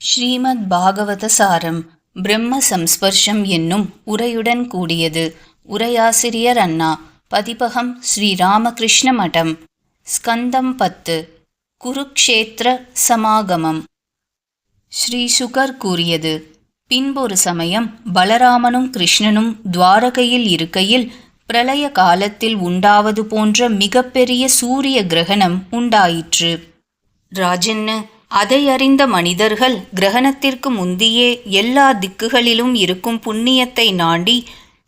ஸ்ரீமத் பாகவத சாரம் பிரம்ம சம்ஸ்பர்ஷம் என்னும் உரையுடன் கூடியது. உரையாசிரியர் அண்ணா. பதிப்பகம் ஸ்ரீ ராமகிருஷ்ண மடம். ஸ்கந்தம் 10. குருக்ஷேத்திர சமாகமம். ஸ்ரீ சுகர் கூறியது. பின்பொரு சமயம் பலராமனும் கிருஷ்ணனும் துவாரகையில் இருக்கையில் பிரளய காலத்தில் உண்டாவது போன்ற மிகப்பெரிய சூரிய கிரகணம் உண்டாயிற்று. ராஜன்னு, அதை அறிந்த மனிதர்கள் கிரகணத்திற்கு முந்தியே எல்லா திக்குகளிலும் இருக்கும் புண்ணியத்தை நாடி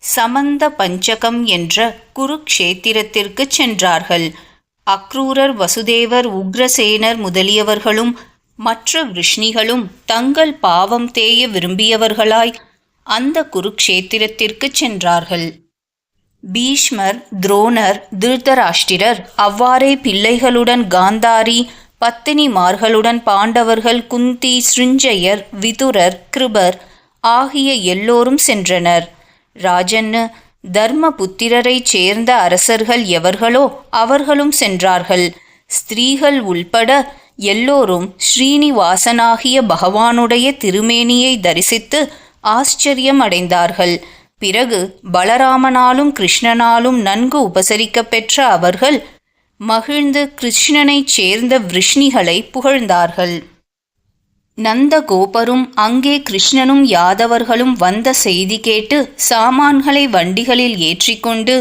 சமந்த பஞ்சகம் என்ற குருக்ஷேத்திரத்திற்கு சென்றார்கள். அக்ரூரர், வசுதேவர், உக்ரசேனர் முதலியவர்களும் மற்ற விருஷ்ணிகளும் தங்கள் பாவம் தேய விரும்பியவர்களாய் அந்த குருக்ஷேத்திரத்திற்கு சென்றார்கள். பீஷ்மர், துரோணர், திருதராஷ்டிரர் அவ்வாறே பிள்ளைகளுடன் காந்தாரி, பத்தினிமார்களுடன் பாண்டவர்கள், குந்தி, சிருஞ்சயர், விதுரர், கிருபர் ஆகிய எல்லோரும் சென்றனர். ராஜன்னு, தர்மபுத்திரரைச் சேர்ந்த அரசர்கள் எவர்களோ அவர்களும் சென்றார்கள். ஸ்திரீகள் உள்பட எல்லோரும் ஸ்ரீனிவாசனாகிய பகவானுடைய திருமேனியை தரிசித்து ஆச்சரியம் அடைந்தார்கள். பிறகு பலராமனாலும் கிருஷ்ணனாலும் நன்கு உபசரிக்கப் பெற்ற அவர்கள் மகிழ்ந்து கிருஷ்ணனைச் சேர்ந்த விருஷ்ணிகளை புகழ்ந்தார்கள். நந்த கோபரும் அங்கே கிருஷ்ணனும் யாதவர்களும் வந்த செய்தி கேட்டு சாமான்களை வண்டிகளில் ஏற்றிக்கொண்டு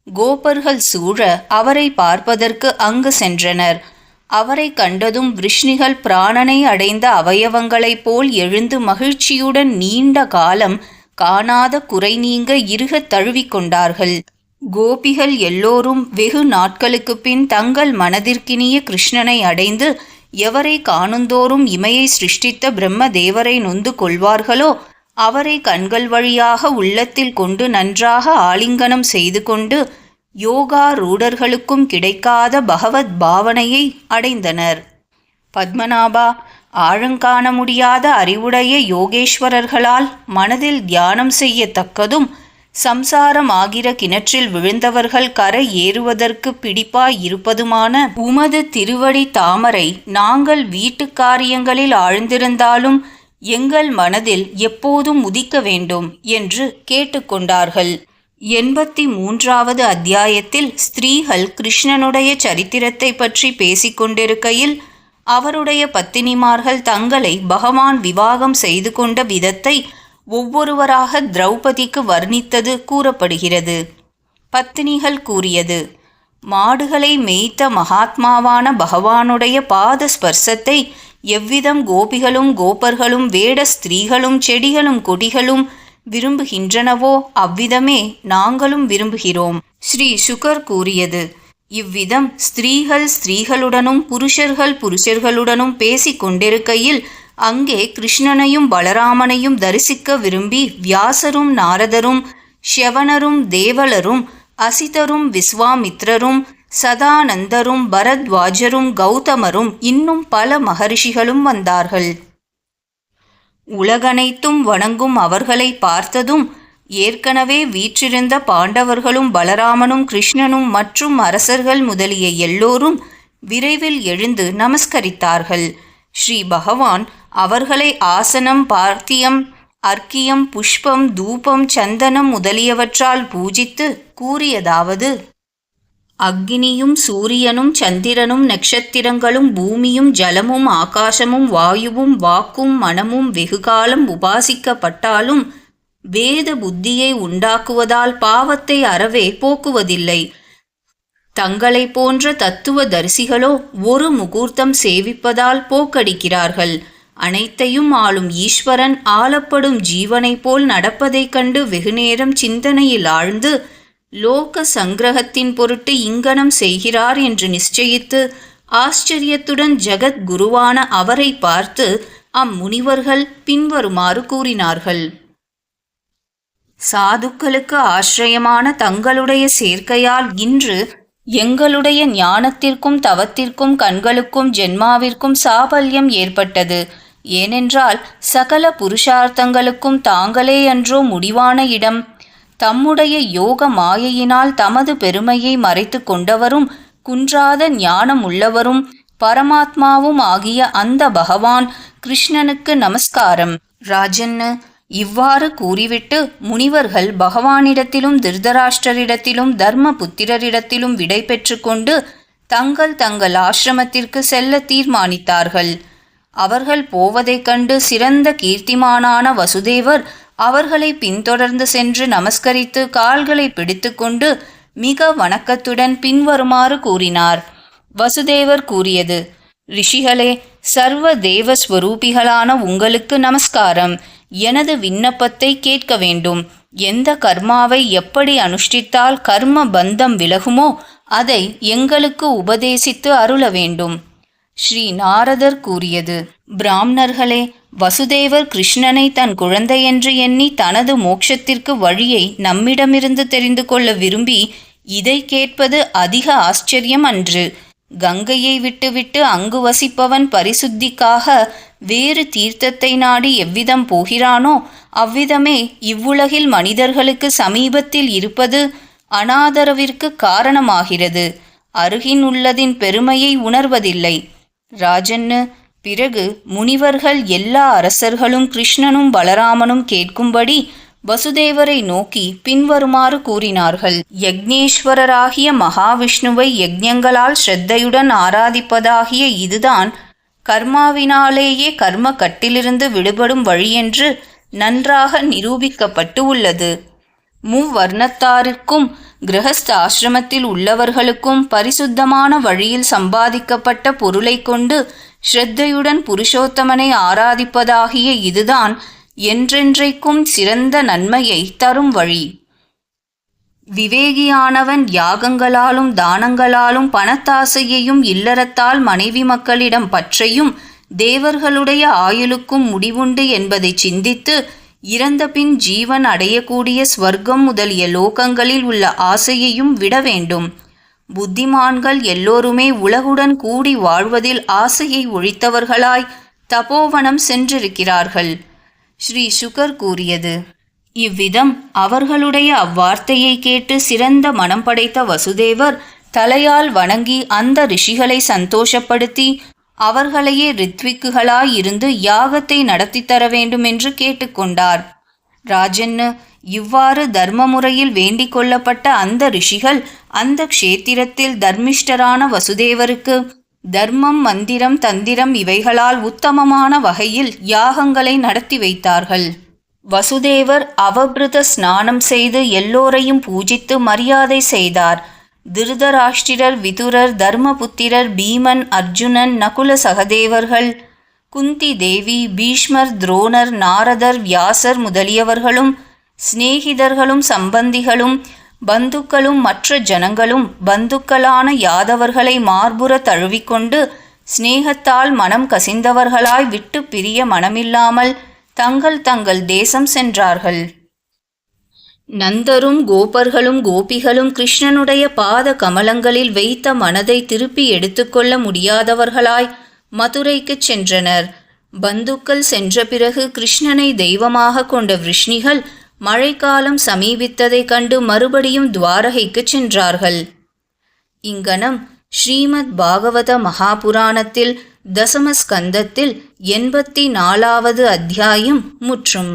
கோபர்கள் சூழ அவரை பார்ப்பதற்கு அங்கு சென்றனர். அவரை கண்டதும் விருஷ்ணிகள் பிராணனை அடைந்த அவயவங்களைப் போல் எழுந்து மகிழ்ச்சியுடன் நீண்ட காலம் காணாத குறை நீங்க இறுகத் தழுவிக்கொண்டார்கள். கோபிகள் எல்லோரும் வெகு நாட்களுக்கு பின் தங்கள் மனதிற்கினிய கிருஷ்ணனை அடைந்து எவரை காணுந்தோறும் இமையை சிருஷ்டித்த பிரம்ம தேவரை நொந்து கொள்வார்களோ அவரை கண்கள் வழியாக உள்ளத்தில் கொண்டு நன்றாக ஆலிங்கனம் செய்து கொண்டு யோகா ரூடர்களுக்கும் கிடைக்காத பகவத் பாவனையை அடைந்தனர். பத்மநாபா, ஆழங்காண முடியாத அறிவுடைய யோகேஸ்வரர்களால் மனதில் தியானம் செய்யத்தக்கதும் சம்சாரமாகிற கிணற்றில் விழுந்தவர்கள் கரை ஏறுவதற்கு பிடிப்பாய் இருப்பதுமான உமது திருவடி தாமரை நாங்கள் வீட்டு காரியங்களில் ஆழ்ந்திருந்தாலும் எங்கள் மனதில் எப்போதும் உதிக்க வேண்டும் என்று கேட்டுக்கொண்டார்கள். 83வது அத்தியாயத்தில் ஸ்திரீகள் கிருஷ்ணனுடைய சரித்திரத்தை பற்றி பேசிக்கொண்டிருக்கையில் அவருடைய பத்தினிமார்கள் தங்களை பகவான் விவாகம் செய்து கொண்ட விதத்தை ஒவ்வொருவராக திரௌபதிக்கு வர்ணித்தது கூறப்படுகிறது. பத்தினிகள் கூறியது. மாடுகளை மேய்த்த மகாத்மாவான பகவானுடைய பாத ஸ்பர்சத்தை எவ்விதம் கோபிகளும் கோபர்களும் வேட ஸ்திரீகளும் செடிகளும் கொடிகளும் விரும்புகின்றனவோ அவ்விதமே நாங்களும் விரும்புகிறோம். ஸ்ரீ சுகர் கூறியது. இவ்விதம் ஸ்திரீகள் ஸ்திரீகளுடனும் புருஷர்கள் புருஷர்களுடனும் பேசிக் கொண்டிருக்கையில் அங்கே கிருஷ்ணனையும் பலராமனையும் தரிசிக்க விரும்பி வியாசரும் நாரதரும் ஷ்யவனரும் தேவலரும் அசிதரும் விஸ்வாமித்ரரும் சதானந்தரும் பரத்வாஜரும் கௌதமரும் இன்னும் பல மகரிஷிகளும் வந்தார்கள். உலகனைத்தும் வணங்கும் அவர்களை பார்த்ததும் ஏற்கனவே வீற்றிருந்த பாண்டவர்களும் பலராமனும் கிருஷ்ணனும் மற்றும் அரசர்கள் முதலிய எல்லோரும் விரைவில் எழுந்து நமஸ்கரித்தார்கள். ஸ்ரீ பகவான் அவர்களை ஆசனம், பார்த்தியம், அர்க்கியம், புஷ்பம், தூபம், சந்தனம் முதலியவற்றால் பூஜித்து கூறியதாவது. அக்னியும் சூரியனும் சந்திரனும் நட்சத்திரங்களும் பூமியும் ஜலமும் ஆகாசமும் வாயுவும் வாக்கும் மனமும் வெகுகாலம் உபாசிக்கப்பட்டாலும் வேத புத்தியை உண்டாக்குவதால் பாவத்தை அறவே போக்குவதில்லை. தங்களை போன்ற தத்துவ தரிசிகளோ ஒரு முகூர்த்தம் சேவிப்பதால் போக்கடிக்கிறார்கள். அனைத்தையும் ஆளும் ஈஸ்வரன் ஆளப்படும் ஜீவனைப் போல் நடப்பதைக் கண்டு வெகுநேரம் சிந்தனையில் ஆழ்ந்து லோக சங்கிரகத்தின் பொருட்டு இங்கனம் செய்கிறார் என்று நிச்சயித்து ஆச்சரியத்துடன் ஜகத் குருவான அவரை பார்த்து அம்முனிவர்கள் பின்வருமாறு கூறினார்கள். சாதுக்களுக்கு ஆசிரியமான தங்களுடைய சேர்க்கையால் இன்று எங்களுடைய ஞானத்திற்கும் தவத்திற்கும் கண்களுக்கும் ஜென்மாவிற்கும் சாபல்யம் ஏற்பட்டது. ஏனென்றால் சகல புருஷார்த்தங்களுக்கும் தாங்களே அன்றோ முடிவான இடம். தம்முடைய யோக மாயையினால் தமது பெருமையை மறைத்து கொண்டவரும் குன்றாத ஞானம் உள்ளவரும் பரமாத்மாவும் ஆகிய அந்த பகவான் கிருஷ்ணனுக்கு நமஸ்காரம். ராஜன்னு இவ்வாறு கூறிவிட்டு முனிவர்கள் பகவானிடத்திலும் திருதராஷ்டிரரிடத்திலும் தர்ம புத்திரரிடத்திலும் விடை பெற்று கொண்டு தங்கள் தங்கள் ஆசிரமத்திற்கு செல்ல தீர்மானித்தார்கள். அவர்கள் போவதைக் கண்டு சிறந்த கீர்த்திமானான வசுதேவர் அவர்களை பின்தொடர்ந்து சென்று நமஸ்கரித்து கால்களை பிடித்து கொண்டு மிக வணக்கத்துடன் பின்வருமாறு கூறினார். வசுதேவர் கூறியது: ரிஷிகளே, சர்வ தேவஸ்வரூபிகளான உங்களுக்கு நமஸ்காரம். எனது விண்ணப்பத்தை கேட்க வேண்டும். எந்த கர்மாவை எப்படி அனுஷ்டித்தால் கர்ம பந்தம் விலகுமோ அதை எங்களுக்கு உபதேசித்து அருள வேண்டும். ஸ்ரீ நாரதர் கூறியது: பிராமணர்களே, வசுதேவர் கிருஷ்ணனை தன் குழந்தையென்று எண்ணி தனது மோட்சத்திற்கு வழியை நம்மிடமிருந்து தெரிந்து கொள்ள விரும்பி இதை கேட்பது அதிக ஆச்சரியம் அன்று. கங்கையை விட்டுவிட்டு அங்கு வசிப்பவன் பரிசுத்திக்காக வேறு தீர்த்தத்தை நாடி எவ்விதம் போகிறானோ அவ்விதமே இவ்வுலகில் மனிதர்களுக்கு சமீபத்தில் இருப்பது அனாதரவிற்கு காரணமாகிறது. அருகின் உள்ளதின் பெருமையை உணர்வதில்லை. ராஜன்னு, பிறகு முனிவர்கள் எல்லா அரசர்களும் கிருஷ்ணனும் பலராமனும் கேட்கும்படி வசுதேவரை நோக்கி பின்வருமாறு கூறினார்கள். யக்ஞேஸ்வரராகிய மகாவிஷ்ணுவை யஜ்ஞங்களால் ஸ்ரத்தையுடன் ஆராதிப்பதாகிய இதுதான் கர்மாவினாலேயே கர்ம கட்டிலிருந்து விடுபடும் வழியென்று நன்றாக நிரூபிக்கப்பட்டு உள்ளது. மூவர்ணத்தாருக்கும் கிரகஸ்த ஆசிரமத்தில் உள்ளவர்களுக்கும் பரிசுத்தமான வழியில் சம்பாதிக்கப்பட்ட பொருளை கொண்டு ஸ்ரத்தையுடன் புருஷோத்தமனை ஆராதிப்பதாகிய இதுதான் என்றென்றைக்கும் சிறந்த நன்மையை தரும் வழி. விவேகியானவன் யாகங்களாலும் தானங்களாலும் பணத்தாசையையும் இல்லறத்தால் மனைவி மக்களிடம் பற்றையும் தேவர்களுடைய ஆயுளுக்கும் முடிவுண்டு என்பதை சிந்தித்து இறந்தபின் ஜீவன் அடையக்கூடிய ஸ்வர்க்கம் முதலிய லோகங்களில் உள்ள ஆசையையும் விட வேண்டும். புத்திமான்கள் எல்லோருமே உலகுடன் கூடி வாழ்வதில் ஆசையை ஒழித்தவர்களாய் தபோவனம் சென்றிருக்கிறார்கள். ஸ்ரீ சுகர் கூறியது. இவ்விதம் அவர்களுடைய அவ்வார்த்தையை கேட்டு சிறந்த மனம் படைத்த வசுதேவர் தலையால் வணங்கி அந்த ரிஷிகளை சந்தோஷப்படுத்தி அவர்களையே ரித்விக்குகளாயிருந்து யாகத்தை நடத்தி தர வேண்டும் என்று கேட்டுக்கொண்டார். ராஜன்னு, இவ்வாறு தர்ம முறையில் வேண்டிக் கொள்ளப்பட்ட அந்த ரிஷிகள் அந்த க்ஷேத்திரத்தில் தர்மிஷ்டரான வசுதேவருக்கு தர்மம், மந்திரம், தந்திரம் இவைகளால் உத்தமமான வகையில் யாகங்களை நடத்தி வைத்தார்கள். வசுதேவர் அவபிருத ஸ்நானம் செய்து எல்லோரையும் பூஜித்து மரியாதை செய்தார். திருதராஷ்டிரர், விதுரர், தர்மபுத்திரர், பீமன், அர்ஜுனன், நகுல சகதேவர்கள், குந்தி தேவி, பீஷ்மர், துரோணர், நாரதர், வியாசர் முதலியவர்களும் சிநேகிதர்களும் சம்பந்திகளும் பந்துக்களும் மற்ற ஜனங்களும் பந்துக்களான யாதவர்களை மார்புற தழுவிக்கொண்டு சிநேகத்தால் மனம் கசிந்தவர்களாய் விட்டு பிரிய மனமில்லாமல் தங்கள் தங்கள் தேசம் சென்றார்கள். நந்தரும் கோபர்களும் கோபிகளும் கிருஷ்ணனுடைய பாத கமலங்களில் வைத்த மனதை திருப்பி எடுத்துக்கொள்ள முடியாதவர்களாய் மதுரைக்குச் சென்றனர். பந்துக்கள் சென்ற பிறகு கிருஷ்ணனை தெய்வமாக கொண்ட விஷ்ணிகள் மழைக்காலம் சமீபித்ததைக் கண்டு மறுபடியும் துவாரகைக்குச் சென்றார்கள். இங்கனம் ஸ்ரீமத் பாகவத மகாபுராணத்தில் தசமஸ்கந்தத்தில் 84வது அத்தியாயம் முற்றும்.